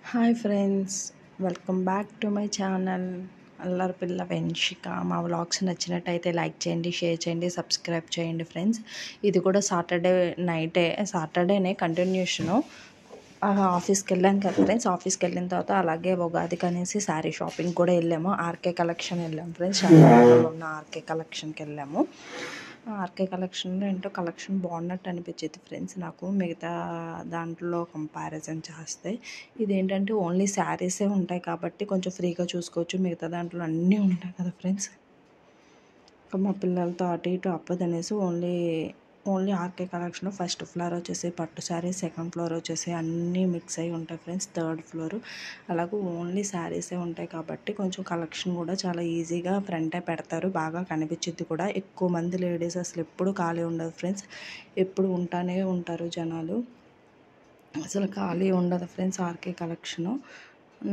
Hi friends, welcome back to my channel అల్లరి పిల్ల వెన్షిక. మా వ్లాగ్స్ నచ్చినట్టయితే లైక్ చేయండి, షేర్ చేయండి, సబ్స్క్రైబ్ చేయండి ఫ్రెండ్స్. ఇది కూడా సాటర్డేనే కంటిన్యూషను. ఆఫీస్కి వెళ్ళాను కదా ఫ్రెండ్స్. ఆఫీస్కి వెళ్ళిన తర్వాత అలాగే ఉగాదికి అనేసి శారీ షాపింగ్ కూడా వెళ్ళాము. ఆర్కే కలెక్షన్ వెళ్ళాము ఫ్రెండ్స్. షాపింగ్లో ఉన్న ఆర్కే కలెక్షన్కి వెళ్ళాము. ఆర్కే కలెక్షన్లో ఏంటో కలెక్షన్ బాగున్నట్టు అనిపించింది ఫ్రెండ్స్ నాకు, మిగతా దాంట్లో కంపారిజన్ చేస్తే. ఇదేంటంటే ఓన్లీ శారీసే ఉంటాయి కాబట్టి కొంచెం ఫ్రీగా చూసుకోవచ్చు. మిగతా దాంట్లో అన్నీ ఉంటాయి కదా ఫ్రెండ్స్. మా పిల్లలతో అటు ఇటు అప్పదనేసి only RK collection first floor వచ్చేసి పట్టు శారీ, సెకండ్ ఫ్లోర్ వచ్చేసి అన్నీ మిక్స్ అయి ఉంటాయి ఫ్రెండ్స్, థర్డ్ ఫ్లోర్ అలాగే ఓన్లీ శారీసే ఉంటాయి కాబట్టి కొంచెం కలెక్షన్ కూడా చాలా ఈజీగా ఫ్రంటే పెడతారు. బాగా కనిపించింది కూడా. ఎక్కువ మంది లేడీస్ అసలు ఎప్పుడు ఖాళీ ఉండదు ఫ్రెండ్స్, ఎప్పుడు ఉంటానే ఉంటారు జనాలు. అసలు ఖాళీ ఉండదు ఫ్రెండ్స్ ఆర్కే కలెక్షను.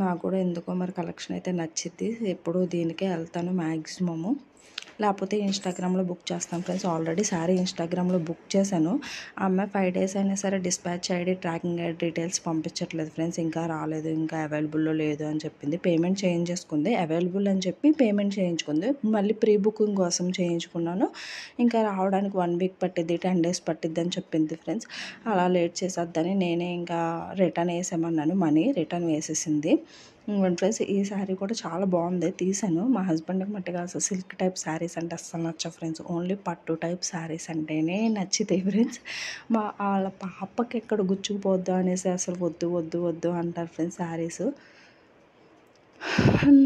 నాకు కూడా ఎందుకో మరి కలెక్షన్ అయితే నచ్చింది. ఎప్పుడు దీనికే వెళ్తాను మ్యాక్సిమము. లేకపోతే ఇన్స్టాగ్రామ్లో బుక్ చేస్తాను ఫ్రెండ్స్. ఆల్రెడీ శారీ ఇన్స్టాగ్రామ్లో బుక్ చేశాను. ఆ అమ్మాయి 5 days అయినా సరే dispatch ID, tracking ID details పంపించట్లేదు ఫ్రెండ్స్. ఇంకా రాలేదు, ఇంకా అవైలబుల్లో లేదు అని చెప్పింది. పేమెంట్ చేయించేసుకుంది, అవైలబుల్ అని చెప్పి పేమెంట్ చేయించుకుంది. మళ్ళీ ప్రీ బుకింగ్ కోసం చేయించుకున్నాను. ఇంకా రావడానికి 1 week పట్టిద్ది, 10 days పట్టిద్ది అని చెప్పింది ఫ్రెండ్స్. అలా లేట్ చేసేద్దని నేనే ఇంకా రిటర్న్ వేసామన్నాను. మనీ రిటర్న్ వేసేసింది ఫ్రెండ్స్. ఈ శారీ కూడా చాలా బాగుంది, తీసాను. మా హస్బెండ్కి మట్టుగా అసలు సిల్క్ టైప్ శారీస్ అంటే అస్సలు నచ్చవు ఫ్రెండ్స్. ఓన్లీ పట్టు టైప్ శారీస్ అంటేనే నచ్చుతాయి ఫ్రెండ్స్. వాళ్ళ పాపకి ఎక్కడ గుచ్చుకుపోద్దు అనేసి అసలు వద్దు వద్దు వద్దు అంటారు ఫ్రెండ్స్ శారీస్.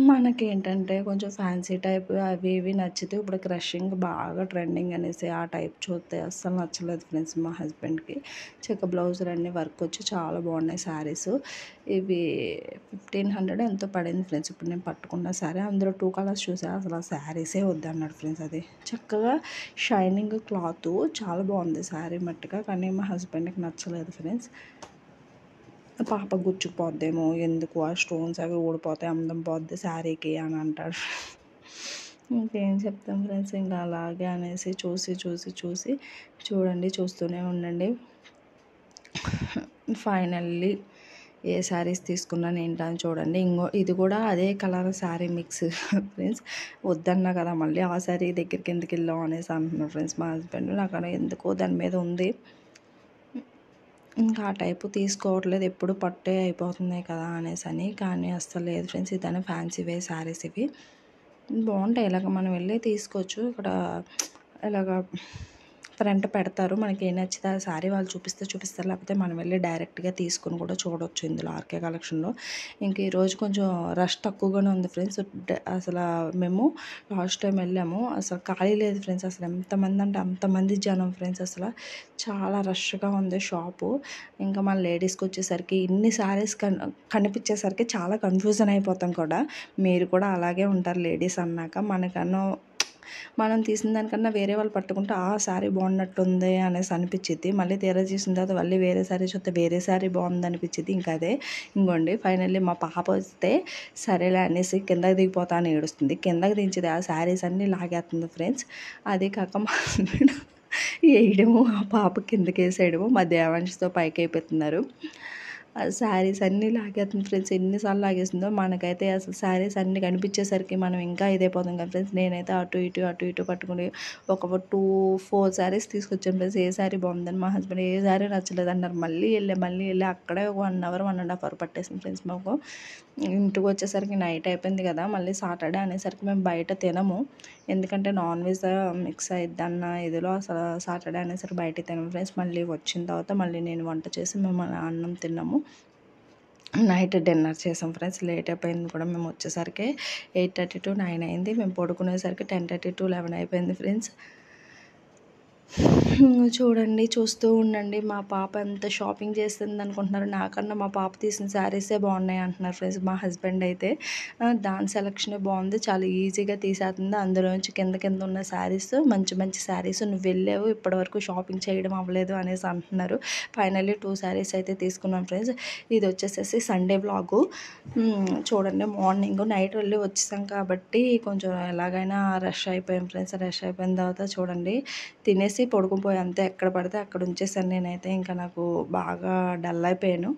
మనకేంటంటే కొంచెం ఫ్యాన్సీ టైప్ అవి ఇవి నచ్చితే, ఇప్పుడు క్రషింగ్ బాగా ట్రెండింగ్ అనేసి ఆ టైప్ చూస్తే అస్సలు నచ్చలేదు ఫ్రెండ్స్ మా హస్బెండ్కి. చెక్క బ్లౌజులు అన్నీ వర్క్ వచ్చి చాలా బాగున్నాయి శారీస్. ఇవి 1500 ఎంతో పడింది ఫ్రెండ్స్. ఇప్పుడు నేను పట్టుకున్న శారీ అందులో 2 colours చూసా, అసలు ఆ శారీసే వద్దన్నాడు ఫ్రెండ్స్. అది చక్కగా షైనింగ్ క్లాత్ చాలా బాగుంది శారీ మట్టుగా, కానీ మా హస్బెండ్కి నచ్చలేదు ఫ్రెండ్స్. పాప గుచ్చుకుపోద్దేమో, ఎందుకు ఆ స్టోన్స్ అవి ఊడిపోతాయి, అందం పోద్ది శారీకి అని అంటాడు. ఇంకేం చెప్తాం ఫ్రెండ్స్, ఇంకా అలాగే అనేసి చూడండి, చూస్తూనే ఉండండి. ఫైనల్లీ ఏ శారీస్ తీసుకున్నాను ఏంటని చూడండి. ఇది కూడా అదే కలర్ శారీ మిక్స్ ఫ్రెండ్స్. వద్దన్నా కదా మళ్ళీ ఆ శారీ దగ్గరికి ఎందుకు వెళ్ళాం అనేసి అంటున్నారు ఫ్రెండ్స్ మా హస్బెండ్. నాకు ఎందుకో దాని మీద ఉంది, ఇంకా ఆ టైపు తీసుకోవట్లేదు, ఎప్పుడు పట్టే అయిపోతున్నాయి కదా అనేసి అని. కానీ అస్సలు లేదు ఫ్రెండ్స్, ఇదైనా ఫ్యాన్సీ వే శారీస్ ఇవి బాగుంటాయి. ఇలాగ మనం వెళ్ళి తీసుకోవచ్చు. ఇక్కడ ఇలాగ ఫ్రంట్ పెడతారు, మనకి ఏం నచ్చితే ఆ శారీ వాళ్ళు చూపిస్తారు, లేకపోతే మనం వెళ్ళి డైరెక్ట్గా తీసుకుని కూడా చూడవచ్చు ఇందులో ఆర్కే కలెక్షన్లో. ఇంక ఈరోజు కొంచెం రష్ తక్కువగానే ఉంది ఫ్రెండ్స్. అసలు మేము లాస్ట్ టైం వెళ్ళాము, అసలు ఖాళీ లేదు ఫ్రెండ్స్. అసలు ఎంతమంది అంటే అంతమంది జనం ఫ్రెండ్స్. అసలు చాలా రష్గా ఉంది షాపు. ఇంకా మన లేడీస్కి వచ్చేసరికి ఇన్ని శారీస్ కనిపించేసరికి చాలా కన్ఫ్యూజన్ అయిపోతాం కూడా. మీరు కూడా అలాగే ఉంటారు లేడీస్ అన్నాక. మనం తీసిన దానికన్నా వేరే వాళ్ళు పట్టుకుంటే ఆ శారీ బాగున్నట్టుంది అనేసి అనిపించింది. మళ్ళీ తీరా చూసిన తర్వాత మళ్ళీ వేరే శారీ చూస్తే వేరే శారీ బాగుంది అనిపించింది. ఇంకా అదే ఇంకోండి ఫైనల్లీ మా పాప వస్తే సరేలే అనేసి కిందకి దిగిపోతా అని ఏడుస్తుంది. కిందకి దించితే ఆ శారీస్ అన్నీ లాగేస్తుంది ఫ్రెండ్స్. అది కాక మా హస్బెండ్ వేయడము, ఆ పాప కిందకి వేసేయడము, మా దేవాంశతో పైకి అయిపోతున్నారు. ఆ శారీస్ అన్నీ లాగేస్తుంది ఫ్రెండ్స్. ఎన్నిసార్లు లాగేస్తుందో. మనకైతే అసలు శారీస్ అన్నీ కనిపించేసరికి మనం ఇంకా ఇదైపోతాం కదా ఫ్రెండ్స్. నేనైతే అటు ఇటు పట్టుకుని ఒక 4 శారీస్ తీసుకొచ్చాను ఫ్రెండ్స్. ఏ శారీ బాగుందని. మా హస్బెండ్ ఏ శారీ నచ్చలేదు అన్నారు. మళ్ళీ వెళ్ళి అక్కడే 1 hour 1.5 hour పట్టేసింది ఫ్రెండ్స్ మాకు. ఇంటికి వచ్చేసరికి నైట్ అయిపోయింది కదా. మళ్ళీ సాటర్డే అనేసరికి మేము బయట తినము, ఎందుకంటే నాన్ వెజ్ మిక్స్ అయిద్ది అన్న ఇదిలో అసలు సాటర్డే అనేసరికి బయట తినము ఫ్రెండ్స్. మళ్ళీ వచ్చిన తర్వాత మళ్ళీ నేను వంట చేసి మేము అన్నం తిన్నాము. నైట్ డిన్నర్ చేసాం ఫ్రెండ్స్. లేట్ అయిపోయింది కూడా, మేము వచ్చేసరికి 8:30 to 9 అయింది. మేము పడుకునేసరికి 10:30 to 11 అయిపోయింది ఫ్రెండ్స్. చూడండి, చూస్తూ ఉండండి. మా పాప ఎంత షాపింగ్ చేస్తుంది అనుకుంటున్నారు. నాకన్నా మా పాప తీసిన శారీసే బాగున్నాయి అంటున్నారు ఫ్రెండ్స్ మా హస్బెండ్ అయితే. దాని సెలక్షనే బాగుంది, చాలా ఈజీగా తీసేస్తుంది. అందులోంచి కింద ఉన్న శారీస్ మంచి శారీస్. నువ్వు వెళ్ళావు, ఇప్పటివరకు షాపింగ్ చేయడం అవ్వలేదు అనేసి అంటున్నారు. ఫైనల్లీ 2 శారీస్ అయితే తీసుకున్నాం ఫ్రెండ్స్. ఇది వచ్చేసేసి సండే వ్లాగు. చూడండి, నైట్ వెళ్ళి వచ్చేసాం కాబట్టి కొంచెం ఎలాగైనా రష్ అయిపోయాం ఫ్రెండ్స్. రష్ అయిపోయిన తర్వాత చూడండి, తినేసి తినేసి పడుకుపోయి అంతే, ఎక్కడ పడితే అక్కడ ఉంచేసాను నేనైతే. ఇంకా నాకు బాగా డల్ అయిపోయాను.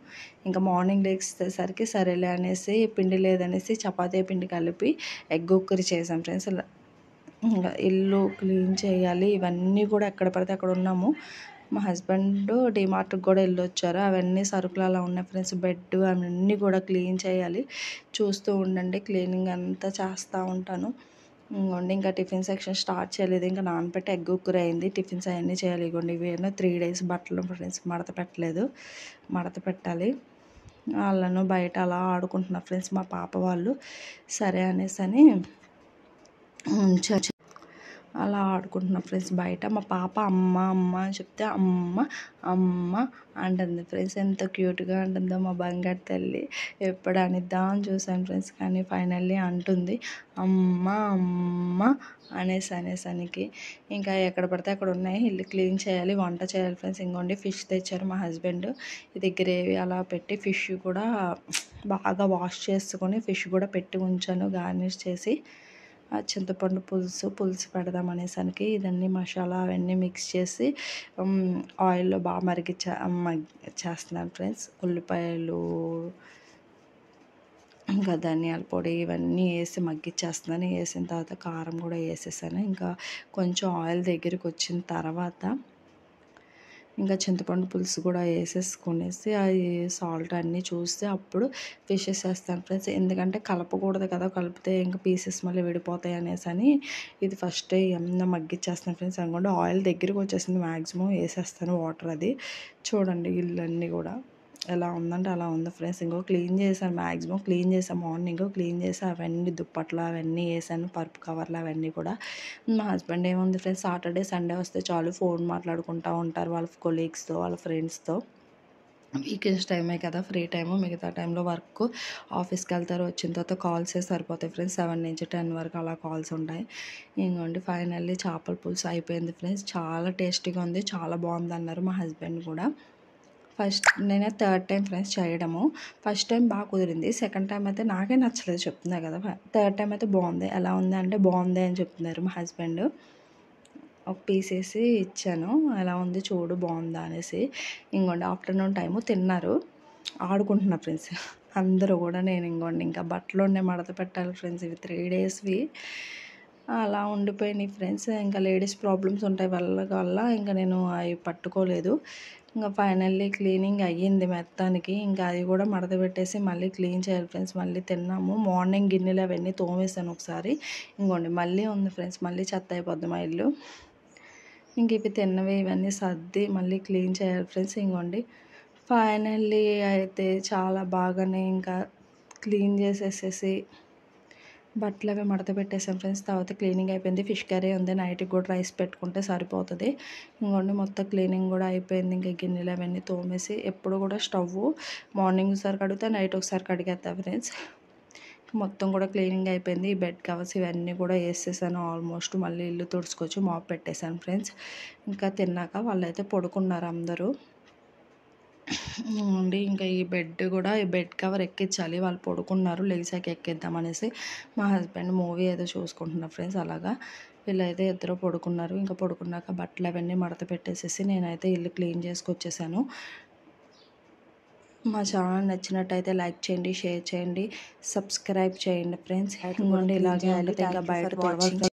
ఇంకా మార్నింగ్ లేచేసరికి సరేలే అనేసి పిండి లేదనేసి చపాతీ పిండి కలిపి ఎగ్ ఉక్కరి చేశాను ఫ్రెండ్స్. ఇంకా ఇల్లు క్లీన్ చేయాలి, ఇవన్నీ కూడా ఎక్కడ పడితే అక్కడ ఉన్నాము. మా హస్బెండ్ డిమార్ట్కి కూడా వెళ్ళొచ్చారు, అవన్నీ సరుకులు అలా ఉన్నాయి ఫ్రెండ్స్. బెడ్ అవన్నీ కూడా క్లీన్ చేయాలి, చూస్తూ ఉండండి. క్లీనింగ్ అంతా చేస్తూ ఉంటాను. ఇంకోండి ఇంకా టిఫిన్ సెక్షన్ స్టార్ట్ చేయలేదు, ఇంకా నానబెట్టి ఎగ్ ఉక్కురు అయింది. టిఫిన్స్ అవన్నీ చేయాలి. ఇగోండి ఇవేమో 3 days బట్టలు ఫ్రెండ్స్, మడత పెట్టలేదు, మడత పెట్టాలి. వాళ్ళను బయట అలా ఆడుకుంటున్నారు ఫ్రెండ్స్ మా పాప వాళ్ళు. సరే అనేసి అని అలా ఆడుకుంటున్నాం ఫ్రెండ్స్ బయట. మా పాప అమ్మ అమ్మ అని చెప్తే అమ్మ అమ్మ అంటుంది ఫ్రెండ్స్. ఎంత క్యూట్గా అంటుందో మా బంగారు తల్లి. ఎప్పుడు అనిద్దాం అని చూసాను ఫ్రెండ్స్, కానీ ఫైనల్లీ అంటుంది అమ్మ అమ్మ అనేసరికి. ఇంకా ఎక్కడ పడితే అక్కడ ఉన్నాయి, ఇల్లు క్లీన్ చేయాలి, వంట చేయాలి ఫ్రెండ్స్. ఇంకోండి ఫిష్ తెచ్చారు మా హస్బెండ్. ఇది గ్రేవీ అలా పెట్టి ఫిష్ కూడా బాగా వాష్ చేసుకొని ఫిష్ కూడా పెట్టి ఉంచాను గార్నిష్ చేసి. చింతపండు పులుసు పెడదాం అనేసరికి ఇదన్నీ మసాలా అవన్నీ మిక్స్ చేసి ఆయిల్లో బాగా చేస్తున్నాను ఫ్రెండ్స్. ఉల్లిపాయలు ఇంకా ధనియాల పొడి ఇవన్నీ వేసి మగ్గిచ్చేస్తున్నాను. వేసిన తర్వాత కారం కూడా వేసేసాను. ఇంకా కొంచెం ఆయిల్ దగ్గరికి వచ్చిన తర్వాత ఇంకా చింతపండు పులుసు కూడా వేసేసుకునేసి అవి సాల్ట్ అన్నీ చూస్తే అప్పుడు ఫిషెస్ వేస్తాను ఫ్రెండ్స్. ఎందుకంటే కలపకూడదు కదా, కలిపితే ఇంకా పీసెస్ మళ్ళీ విడిపోతాయి అనేసి అని ఇది ఫస్ట్ ఏమన్నా మగ్గిచ్చేస్తాను ఫ్రెండ్స్. అనుకోండి ఆయిల్ దగ్గరికి వచ్చేసింది, మ్యాక్సిమం వేసేస్తాను వాటర్. అది చూడండి ఇల్లన్నీ కూడా ఎలా ఉందంటే అలా ఉంది ఫ్రెండ్స్. ఇంకో క్లీన్ చేశాను, మ్యాక్సిమం క్లీన్ చేశాను. మార్నింగ్ క్లీన్ చేసి అవన్నీ దుప్పట్లు అవన్నీ వేసాను, పరుపు కవర్లు అవన్నీ కూడా. మా హస్బెండ్ ఏముంది ఫ్రెండ్స్, సాటర్డే సండే వస్తే చాలు ఫోన్ మాట్లాడుకుంటూ ఉంటారు వాళ్ళ కొలీగ్స్తో వాళ్ళ ఫ్రెండ్స్తో. వీకెండ్స్ టైమే కదా ఫ్రీ టైము, మిగతా టైంలో వర్క్, ఆఫీస్కి వెళ్తారు. వచ్చిన తర్వాత కాల్సే సరిపోతాయి ఫ్రెండ్స్. 7 నుంచి 10 వరకు అలా కాల్స్ ఉంటాయి. ఇంకోండి ఫైనల్లీ చేపల పులుసు అయిపోయింది ఫ్రెండ్స్. చాలా టేస్టీగా ఉంది, చాలా బాగుంది అన్నారు మా హస్బెండ్ కూడా. నేనే 3rd టైం ఫ్రెండ్స్ చేయడము. ఫస్ట్ టైం బాగా కుదిరింది, సెకండ్ టైం అయితే నాకే నచ్చలేదు చెప్తున్నా కదా. 3rd టైం అయితే బాగుంది. ఎలా ఉంది అంటే బాగుంది అని చెప్తున్నారు మా హస్బెండ్. ఒక పీస్ వేసి ఇచ్చాను, ఎలా ఉంది చూడు బాగుందా అనేసి. ఇంకోండి ఆఫ్టర్నూన్ టైము తిన్నారు, ఆడుకుంటున్నా ఫ్రెండ్స్ అందరూ కూడా. నేను ఇంకోండి ఇంకా బట్టలు మడత పెట్టాలి ఫ్రెండ్స్, ఇవి 3 daysవి అలా ఉండిపోయినాయి ఫ్రెండ్స్. ఇంకా లేడీస్ ప్రాబ్లమ్స్ ఉంటాయి వల్ల ఇంకా నేను అవి పట్టుకోలేదు. ఇంకా ఫైనల్లీ క్లీనింగ్ అయ్యింది మొత్తానికి. ఇంకా అది కూడా మడత పెట్టేసి మళ్ళీ క్లీన్ చేయాలి ఫ్రెండ్స్. మళ్ళీ తిన్నాము. మార్నింగ్ గిన్నెలు అవన్నీ తోమేసాను ఒకసారి. ఇంకోండి మళ్ళీ ఉంది ఫ్రెండ్స్, మళ్ళీ చెత్త అయిపోద్ది మా ఇల్లు. ఇంక ఇవి తిన్నవి ఇవన్నీ సర్ది మళ్ళీ క్లీన్ చేయాలి ఫ్రెండ్స్. ఇంకోండి ఫైనల్లీ అయితే చాలా బాగానే ఇంకా క్లీన్ చేసేసేసి బట్టలు అవి మడత పెట్టేసాను ఫ్రెండ్స్. తర్వాత క్లీనింగ్ అయిపోయింది. ఫిష్ కర్రీ ఉంది, నైట్కి కూడా రైస్ పెట్టుకుంటే సరిపోతుంది. ఇంకోండి మొత్తం క్లీనింగ్ కూడా అయిపోయింది. ఇంకా గిన్నెలు అవన్నీ తోమేసి ఎప్పుడు కూడా స్టవ్ మార్నింగ్ ఒకసారి కడిగితే నైట్ ఒకసారి కడిగేస్తా ఫ్రెండ్స్. మొత్తం కూడా క్లీనింగ్ అయిపోయింది. ఈ బెడ్ కవర్స్ ఇవన్నీ కూడా వేసేసాను ఆల్మోస్ట్. మళ్ళీ ఇల్లు తుడుచుకొచ్చి మాప్ పెట్టేశాను ఫ్రెండ్స్. ఇంకా తిన్నాక వాళ్ళైతే పడుకున్నారు అందరూ ఉండి. ఇంకా ఈ బెడ్ కవర్ ఎక్కించాలి, వాళ్ళు పడుకున్నారు, లేచాక ఎక్కిద్దాం అనేసి మా హస్బెండ్ మూవీ ఏదో చూసుకుంటున్నారు ఫ్రెండ్స్. అలాగా వీళ్ళైతే ఇద్దరు పడుకున్నారు. ఇంకా పడుకున్నాక బట్టలు అవన్నీ మడత పెట్టేసేసి నేనైతే ఇల్లు క్లీన్ చేసుకొచ్చేసాను. మా ఛానల్ నచ్చినట్టయితే లైక్ చేయండి, షేర్ చేయండి, సబ్స్క్రైబ్ చేయండి ఫ్రెండ్స్. ఇలాగే ఉంటుంది. ఇంకా బయట